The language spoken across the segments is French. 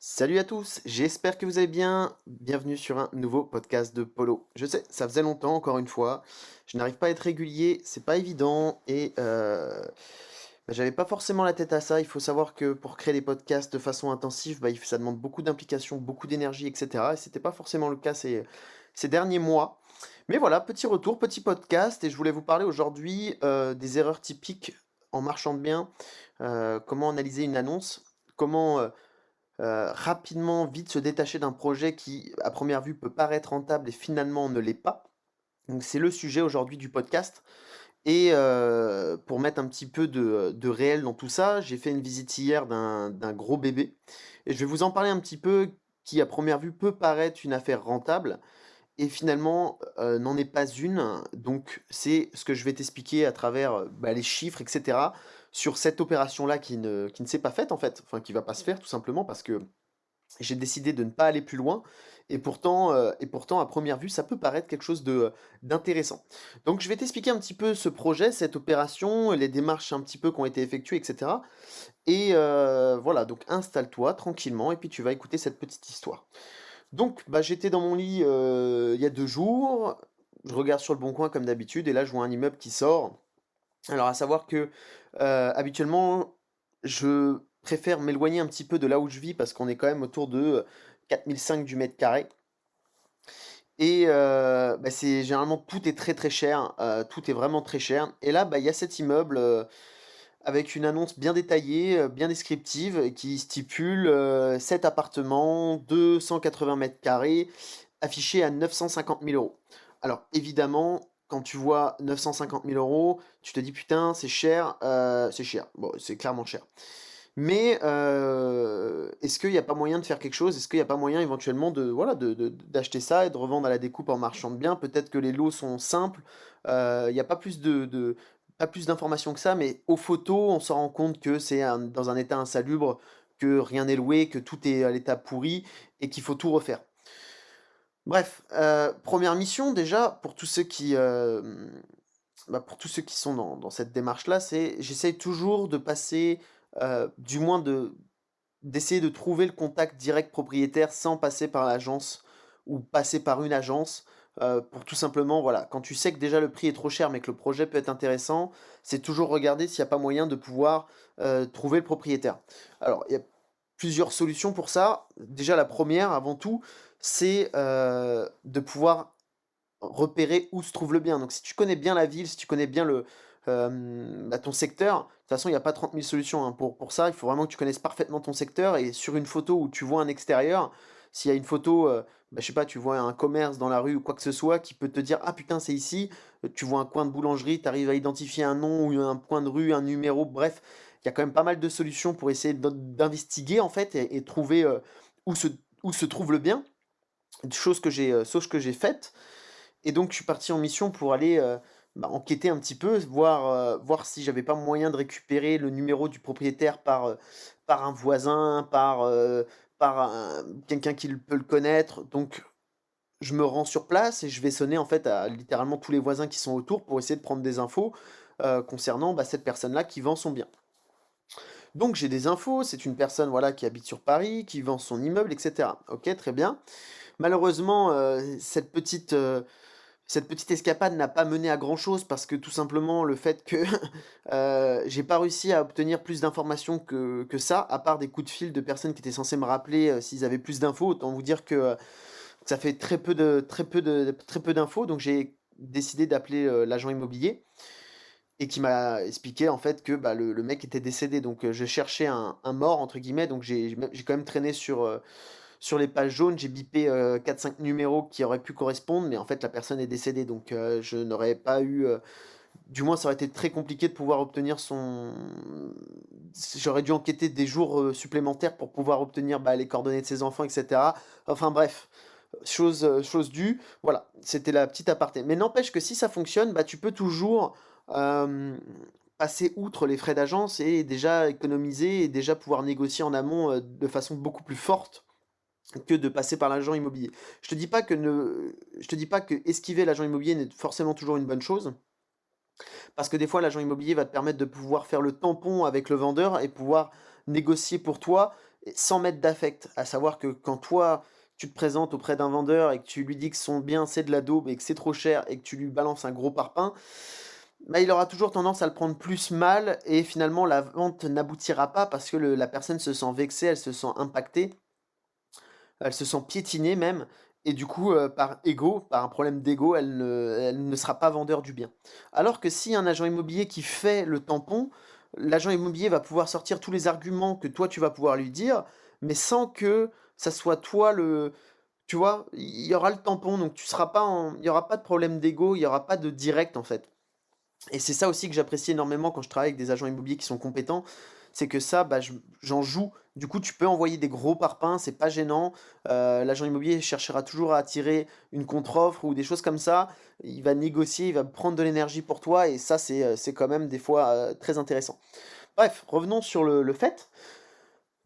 Salut à tous, j'espère que vous allez bien. Bienvenue sur un nouveau podcast de Polo. Je sais, ça faisait longtemps, encore une fois. Je n'arrive pas à être régulier, c'est pas évident et j'avais pas forcément la tête à ça. Il faut savoir que pour créer des podcasts de façon intensive, ça demande beaucoup d'implication, beaucoup d'énergie, etc. Et c'était pas forcément le cas ces derniers mois. Mais voilà, petit retour, petit podcast et je voulais vous parler aujourd'hui des erreurs typiques en marchand de biens, comment analyser une annonce, comment rapidement, vite se détacher d'un projet qui, à première vue, peut paraître rentable et finalement ne l'est pas. Donc c'est le sujet aujourd'hui du podcast et pour mettre un petit peu de réel dans tout ça, j'ai fait une visite hier d'un gros bébé et je vais vous en parler un petit peu, qui à première vue peut paraître une affaire rentable et finalement, n'en est pas une. Donc c'est ce que je vais t'expliquer à travers, les chiffres et cetera, sur cette opération-là qui ne s'est pas faite en fait, enfin qui va pas se faire tout simplement parce que j'ai décidé de ne pas aller plus loin et pourtant à première vue, ça peut paraître quelque chose d'intéressant. Donc je vais t'expliquer un petit peu ce projet, cette opération, les démarches un petit peu qui ont été effectuées et cetera et voilà, donc installe-toi tranquillement et puis tu vas écouter cette petite histoire. Donc j'étais dans mon lit, il y a 2 jours, je regarde sur Le Bon Coin comme d'habitude et là je vois un immeuble qui sort. Alors à savoir que, habituellement, je préfère m'éloigner un petit peu de là où je vis parce qu'on est quand même autour de, 4 500 du mètre carré et c'est généralement tout est très, très cher, tout est vraiment très cher et là, il y a cet immeuble, avec une annonce bien détaillée, bien descriptive qui stipule, 7 appartements, 280 mètres carrés, affichés à 950 000 euros. Alors évidemment, quand tu vois 950 000 euros, tu te dis: «Putain, c'est cher», c'est cher. Bon, c'est clairement cher. Mais, est-ce qu'il n'y a pas moyen de faire quelque chose? Est-ce qu'il n'y a pas moyen éventuellement de voilà, d'acheter ça et de revendre à la découpe en marchand de biens? Peut-être que les lots sont simples, il n'y a pas plus pas plus d'informations que ça, mais aux photos, on se rend compte que c'est dans un état insalubre, que rien n'est loué, que tout est à l'état pourri et qu'il faut tout refaire. Bref, 1re mission déjà pour tous ceux qui, pour tous ceux qui sont dans cette démarche-là, c'est j'essaye toujours de passer, du moins d'essayer de trouver le contact direct propriétaire sans passer par l'agence ou passer par une agence, pour tout simplement, voilà, quand tu sais que déjà le prix est trop cher, mais que le projet peut être intéressant, c'est toujours regarder s'il n'y a pas moyen de pouvoir, trouver le propriétaire. Alors, il y a plusieurs solutions pour ça. Déjà la première, avant tout, c'est, de pouvoir repérer où se trouve le bien. Donc si tu connais bien la ville, si tu connais bien ton secteur, de toute façon, il y a pas 30 000 solutions, hein, pour ça. Il faut vraiment que tu connaisses parfaitement ton secteur et sur une photo où tu vois un extérieur, s'il y a une photo, je sais pas, tu vois un commerce dans la rue ou quoi que ce soit qui peut te dire: «Ah putain, c'est ici», tu vois un coin de boulangerie, tu arrives à identifier un nom ou un coin de rue, un numéro, bref, il y a quand même pas mal de solutions pour essayer d'investiguer en fait et trouver, où se où se trouve le bien. Chose que j'ai faite et donc je suis parti en mission pour aller, enquêter un petit peu, voir si j'avais pas moyen de récupérer le numéro du propriétaire par un voisin, par quelqu'un qui peut le connaître. Donc je me rends sur place et je vais sonner en fait à littéralement tous les voisins qui sont autour pour essayer de prendre des infos, concernant, cette personne-là qui vend son bien. Donc j'ai des infos, c'est une personne, voilà, qui habite sur Paris, qui vend son immeuble et cetera. OK, très bien. Malheureusement, cette petite escapade n'a pas mené à grand-chose parce que tout simplement le fait que, j'ai pas réussi à obtenir plus d'informations que ça, à part des coups de fil de personnes qui étaient censées me rappeler, s'ils avaient plus d'infos. Autant vous dire que, ça fait très peu d'infos, donc j'ai décidé d'appeler, l'agent immobilier et qui m'a expliqué en fait que, le mec était décédé. Donc, je cherchais un «mort» entre guillemets, donc j'ai quand même traîné sur les pages jaunes, j'ai bipé, 4-5 numéros qui auraient pu correspondre, mais en fait la personne est décédée, donc je n'aurais pas eu, du moins ça aurait été très compliqué de pouvoir obtenir son j'aurais dû enquêter des jours, supplémentaires pour pouvoir obtenir, les coordonnées de ses enfants et cetera. Enfin bref, chose due. Voilà, c'était la petite aparté. Mais n'empêche que si ça fonctionne, tu peux toujours, hem, passer outre les frais d'agence et déjà économiser et déjà pouvoir négocier en amont, de façon beaucoup plus forte que de passer par l'agent immobilier. Je te dis pas que esquiver l'agent immobilier n'est forcément toujours une bonne chose, parce que des fois l'agent immobilier va te permettre de pouvoir faire le tampon avec le vendeur et pouvoir négocier pour toi et sans mettre d'affect. À savoir que quand toi, tu te présentes auprès d'un vendeur et que tu lui dis que son bien c'est de la daube et que c'est trop cher et que tu lui balances un gros parpaing, bah, il aura toujours tendance à le prendre plus mal et finalement la vente n'aboutira pas parce que la personne se sent vexée, elle se sent impactée, elle se sent piétinée même et du coup, par ego, par un problème d'ego, elle ne sera pas vendeur du bien. Alors que si un agent immobilier qui fait le tampon, l'agent immobilier va pouvoir sortir tous les arguments que toi tu vas pouvoir lui dire, mais sans que ça soit toi le tu vois? Il y aura le tampon donc tu seras pas en il y aura pas de problème d'ego, il y aura pas de direct en fait. Et c'est ça aussi que j'apprécie énormément quand je travaille avec des agents immobiliers qui sont compétents, c'est que ça, bah, j'en joue. Du coup, tu peux envoyer des gros parpaings, c'est pas gênant. L'agent immobilier cherchera toujours à attirer une contre-offre ou des choses comme ça. Il va négocier, il va prendre de l'énergie pour toi et ça, c'est quand même des fois très intéressant. Bref, revenons sur le fait.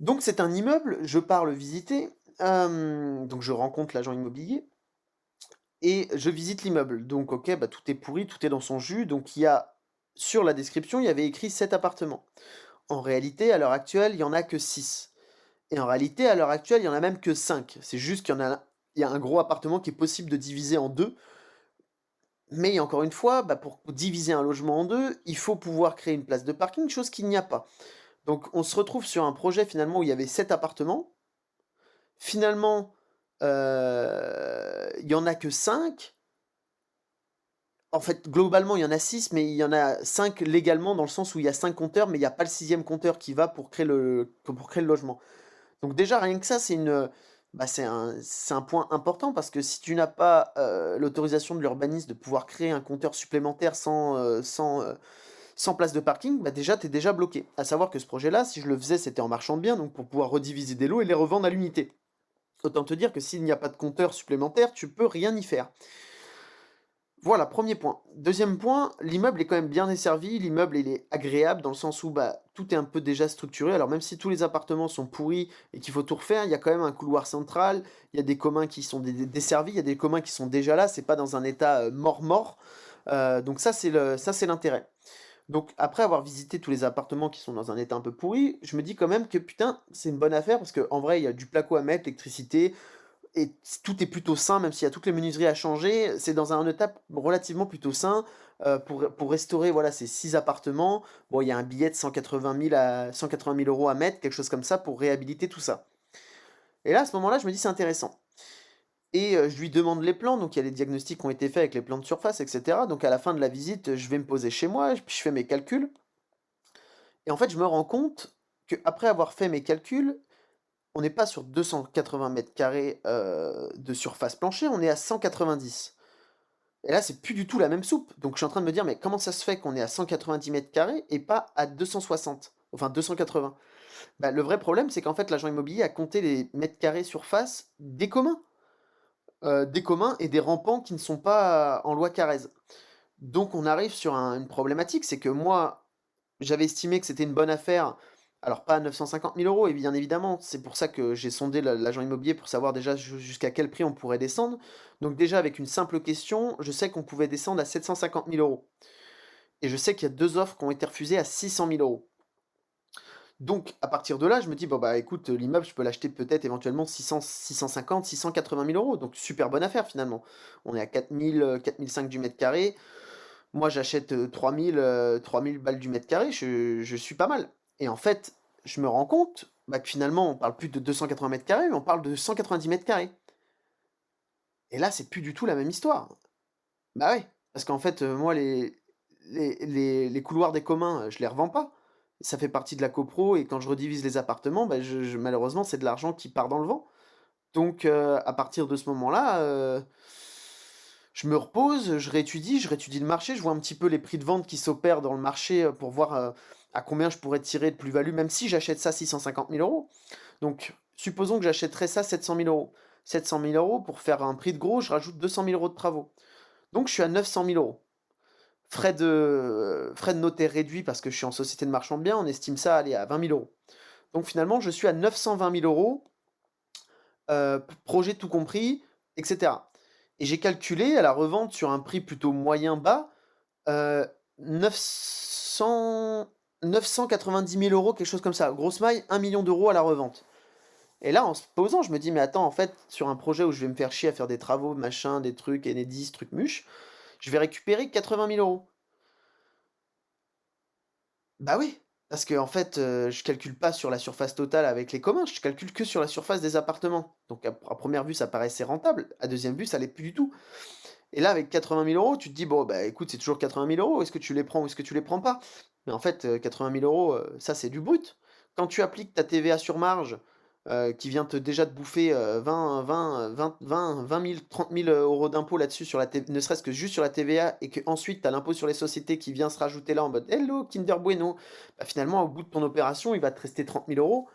Donc, c'est un immeuble, je pars le visiter. Donc, je rencontre l'agent immobilier et je visite l'immeuble. Donc, OK, bah, tout est pourri, tout est dans son jus. Donc, il y a sur la description, il y avait écrit 7 appartements. En réalité, à l'heure actuelle, il y en a que 6. Et en réalité, à l'heure actuelle, il y en a même que 5. C'est juste il y a un gros appartement qui est possible de diviser en 2. Mais encore une fois, bah, pour diviser un logement en 2, il faut pouvoir créer une place de parking, chose qu'il n'y a pas. Donc, on se retrouve sur un projet finalement où il y avait 7 appartements. Finalement, il y en a que 5. En fait, globalement, il y en a 6, mais il y en a 5 légalement, dans le sens où il y a 5 compteurs, mais il n'y a pas le sixième compteur qui va pour créer le logement. Donc déjà, rien que ça, bah, c'est un point important parce que si tu n'as pas l'autorisation de l'urbanisme de pouvoir créer un compteur supplémentaire sans place de parking, bah déjà, tu es déjà bloqué. À savoir que ce projet-là, si je le faisais, c'était en marchand de biens, donc pour pouvoir rediviser des lots et les revendre à l'unité. Autant te dire que s'il n'y a pas de compteur supplémentaire, tu peux rien y faire. Voilà, premier point. Deuxième point, l'immeuble est quand même bien desservi, l'immeuble il est agréable dans le sens où bah, tout est un peu déjà structuré. Alors même si tous les appartements sont pourris et qu'il faut tout refaire, il y a quand même un couloir central, il y a des communs qui sont desservis, il y a des communs qui sont déjà là, c'est pas dans un état mort-mort. Donc ça c'est l'intérêt. Donc après avoir visité tous les appartements qui sont dans un état un peu pourri, je me dis quand même que putain, c'est une bonne affaire parce qu'en vrai, il y a du placo à mettre, l'électricité, et tout est plutôt sain, même s'il y a toutes les menuiseries à changer, c'est dans un état relativement plutôt sain pour restaurer voilà, ces 6 appartements. Bon, il y a un billet de 180 000 € à mettre, quelque chose comme ça, pour réhabiliter tout ça. Et là, à ce moment-là, je me dis c'est intéressant. Et je lui demande les plans, donc il y a les diagnostics qui ont été faits avec les plans de surface, etc. Donc à la fin de la visite, je vais me poser chez moi, puis je fais mes calculs. Et en fait, je me rends compte qu'après avoir fait mes calculs, on n'est pas sur 280 mètres carrés de surface plancher, on est à 190. Et là, c'est plus du tout la même soupe. Donc je suis en train de me dire, mais comment ça se fait qu'on est à 190 mètres carrés et pas à 260? Enfin 280. Bah, le vrai problème, c'est qu'en fait, l'agent immobilier a compté les mètres carrés surface des communs. Des communs et des rampants qui ne sont pas en loi Carrez. Donc on arrive sur une problématique, c'est que moi, j'avais estimé que c'était une bonne affaire, alors pas à 950 000 €, et bien évidemment, c'est pour ça que j'ai sondé l'agent immobilier pour savoir déjà jusqu'à quel prix on pourrait descendre. Donc déjà, avec une simple question, je sais qu'on pouvait descendre à 750 000 €. Et je sais qu'il y a 2 offres qui ont été refusées à 600 000 €. Donc à partir de là, je me dis, bon bah écoute, l'immeuble, je peux l'acheter peut-être éventuellement 650, 680 000 €. Donc super bonne affaire finalement. On est à 4000, 4005 du mètre carré. Moi, j'achète 3000 balles du mètre carré, je suis pas mal. Et en fait, je me rends compte bah, que finalement, on parle plus de 280 mètres carrés, mais on parle de 190 mètres carrés. Et là, c'est plus du tout la même histoire. Bah ouais, parce qu'en fait, moi, les couloirs des communs, je les revends pas. Ça fait partie de la copro, et quand je redivise les appartements, bah, malheureusement, c'est de l'argent qui part dans le vent. Donc, à partir de ce moment-là, je me repose, je réétudie le marché, je vois un petit peu les prix de vente qui s'opèrent dans le marché pour voir à combien je pourrais tirer de plus-value, même si j'achète ça 650 000 €. Donc, supposons que j'achèterais ça 700 000 €. 700 000 € pour faire un prix de gros, je rajoute 200 000 € de travaux. Donc, je suis à 900 000 €. Frais de notaire réduits parce que je suis en société de marchand de biens, on estime ça aller à 20 000 €. Donc, finalement, je suis à 920 000 €, projet tout compris, etc. Et j'ai calculé à la revente sur un prix plutôt moyen bas, 990 000 €, quelque chose comme ça. Grosse maille, 1 million d'euros à la revente. Et là, en se posant, je me dis: «Mais attends, en fait, sur un projet où je vais me faire chier à faire des travaux, machin, des trucs, Enedis, trucs muches, je vais récupérer 80 000 €». Bah oui, parce qu'en fait, je calcule pas sur la surface totale avec les communs, je calcule que sur la surface des appartements. Donc à 1re vue, ça paraissait rentable, à deuxième vue, ça l'est plus du tout. Et là, avec 80 000 €, tu te dis: «Bon, bah, écoute, c'est toujours 80 000 €, est-ce que tu les prends ou est-ce que tu les prends pas?» Mais en fait, 80 000 €, ça, c'est du brut. Quand tu appliques ta TVA sur marge, qui vient déjà te bouffer, 20 000, 30 000 € d'impôts là-dessus sur la T ne serait-ce que juste sur la TVA et qu'ensuite tu as l'impôt sur les sociétés qui vient se rajouter là en mode: «Hello Kinder Bueno», bah, finalement, au bout de ton opération, il va te rester 30 000 €,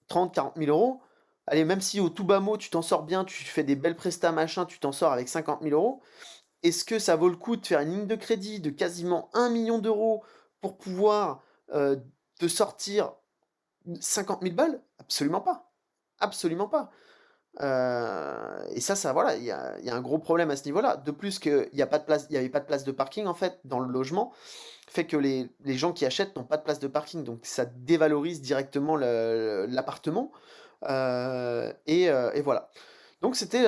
30-40 000 €. Allez, même si au tout bas mot, tu t'en sors bien, tu fais des belles prestats, machin, tu t'en sors avec 50 000 €. Est-ce que ça vaut le coup de faire une ligne de crédit de quasiment 1 million d'euros pour pouvoir, te sortir 50 000 balles? Absolument pas. Absolument pas. Et ça voilà, il y a un gros problème à ce niveau-là. De plus qu'il y a pas de place il y avait pas de place de parking en fait dans le logement, fait que les gens qui achètent n'ont pas de place de parking, donc ça dévalorise directement l'appartement, et voilà. Donc c'était,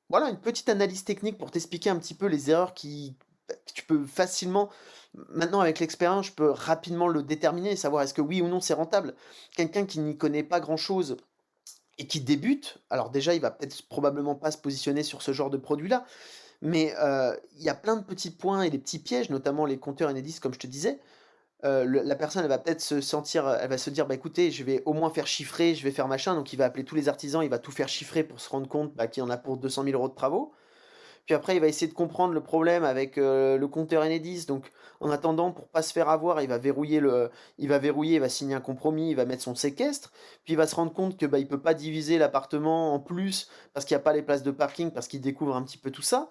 voilà, une petite analyse technique pour t'expliquer un petit peu les erreurs que tu peux facilement maintenant avec l'expérience, je peux rapidement le déterminer et savoir est-ce que oui ou non c'est rentable. Quelqu'un qui n'y connaît pas grand-chose et qui débute, alors déjà, il va peut-être probablement pas se positionner sur ce genre de produit-là, mais il y a plein de petits points et des petits pièges, notamment les compteurs Enedis comme je te disais. La personne, elle va peut-être se sentir, elle va se dire: «Bah, écoutez, je vais au moins faire chiffrer, je vais faire machin», donc il va appeler tous les artisans, il va tout faire chiffrer pour se rendre compte, bah, qu'il y en a pour 200 000 € de travaux. Puis après, il va essayer de comprendre le problème avec, le compteur Enedis, donc en attendant, pour pas se faire avoir, il va signer un compromis, il va mettre son séquestre, puis il va se rendre compte que, bah, il peut pas diviser l'appartement en plus parce qu'il y a pas les places de parking, parce qu'il découvre un petit peu tout ça.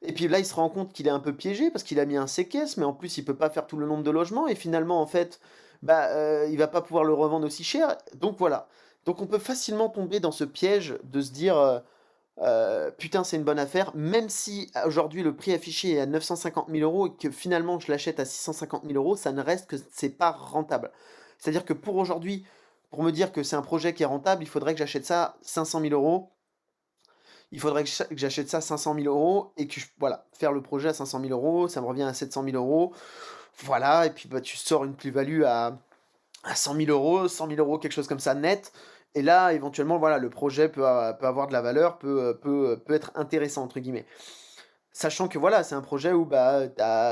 Et puis là, il se rend compte qu'il est un peu piégé parce qu'il a mis un séquestre, mais en plus, il peut pas faire tout le nombre de logements et finalement, en fait, bah, il va pas pouvoir le revendre aussi cher. Donc voilà. Donc on peut facilement tomber dans ce piège de se dire, «Putain, c'est une bonne affaire», même si aujourd'hui le prix affiché est à 950 000 € et que finalement je l'achète à 650 000 €, ça ne reste que c'est pas rentable. C'est-à-dire que pour aujourd'hui, pour me dire que c'est un projet qui est rentable, il faudrait que j'achète ça 500 000 €. Il faudrait que j'achète ça 500 000 € et que voilà, faire le projet à 500 000 €, ça me revient à 700 000 €. Voilà, et puis bah, tu sors une plus-value à 100 000 €, 100 000 €, quelque chose comme ça net. Et là, éventuellement, voilà, le projet peut avoir de la valeur, peut être intéressant, entre guillemets. Sachant que voilà, c'est un projet où bah,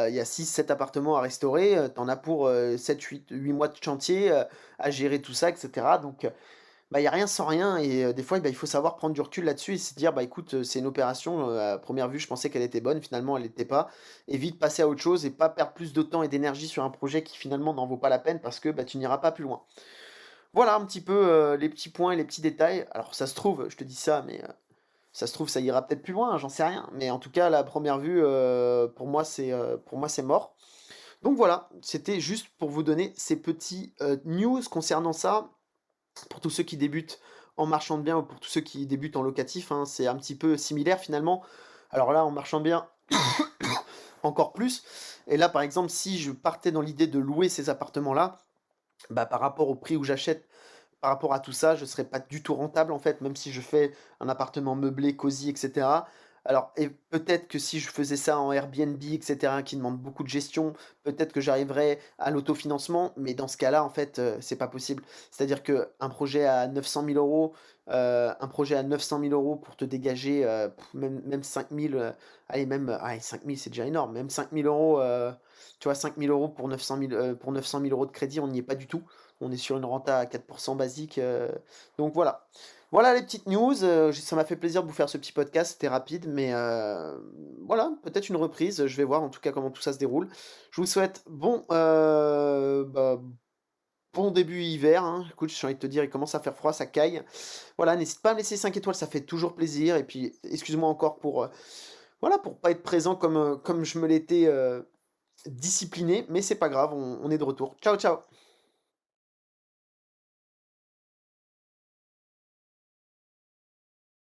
il y a 6-7 appartements à restaurer, tu en as pour 7-8 mois de chantier à gérer tout ça, etc. Donc, bah, il y a rien sans rien et des fois, bah, il faut savoir prendre du recul là-dessus et se dire: «Bah, écoute, c'est une opération, à première vue, je pensais qu'elle était bonne, finalement, elle l'était pas», et vite passer à autre chose et pas perdre plus de temps et d'énergie sur un projet qui, finalement, n'en vaut pas la peine parce que, bah, tu n'iras pas plus loin. Voilà un petit peu, les petits points et les petits détails. Alors ça se trouve, je te dis ça, mais ça se trouve, ça ira peut-être plus loin, j'en sais rien. Mais en tout cas, là, à première vue, pour moi, c'est mort. Donc voilà, c'était juste pour vous donner ces petits, news concernant ça. Pour tous ceux qui débutent en marchand de biens ou pour tous ceux qui débutent en locatif, hein, c'est un petit peu similaire finalement. Alors là, en marchand de biens, encore plus. Et là, par exemple, si je partais dans l'idée de louer ces appartements-là, bah, par rapport au prix où j'achète, par rapport à tout ça, je ne serais pas du tout rentable en fait, même si je fais un appartement meublé, cosy, et cetera. Alors et peut-être que si je faisais ça en Airbnb, et cetera, qui demande beaucoup de gestion, peut-être que j'arriverais à l'autofinancement, mais dans ce cas-là, en fait, c'est pas possible. C'est-à-dire qu'un projet à 900 000 €, un projet à 900 000 € pour te dégager, même 5 000, allez même, allez 5 000 c'est déjà énorme, même 5 000 €, tu vois 5 000 € pour 900 000 € de crédit, on n'y est pas du tout. On est sur une renta à 4 % basique, donc voilà. Voilà les petites news, ça m'a fait plaisir de vous faire ce petit podcast, c'était rapide, mais voilà, peut-être une reprise, je vais voir en tout cas comment tout ça se déroule. Je vous souhaite bon début hiver, hein. Écoute, j'ai envie de te dire, il commence à faire froid, ça caille. Voilà, n'hésite pas à me laisser 5 étoiles, ça fait toujours plaisir et puis excuse-moi encore pour, voilà, pour pas être présent comme je me l'étais, discipliné, mais c'est pas grave, on est de retour. Ciao, ciao.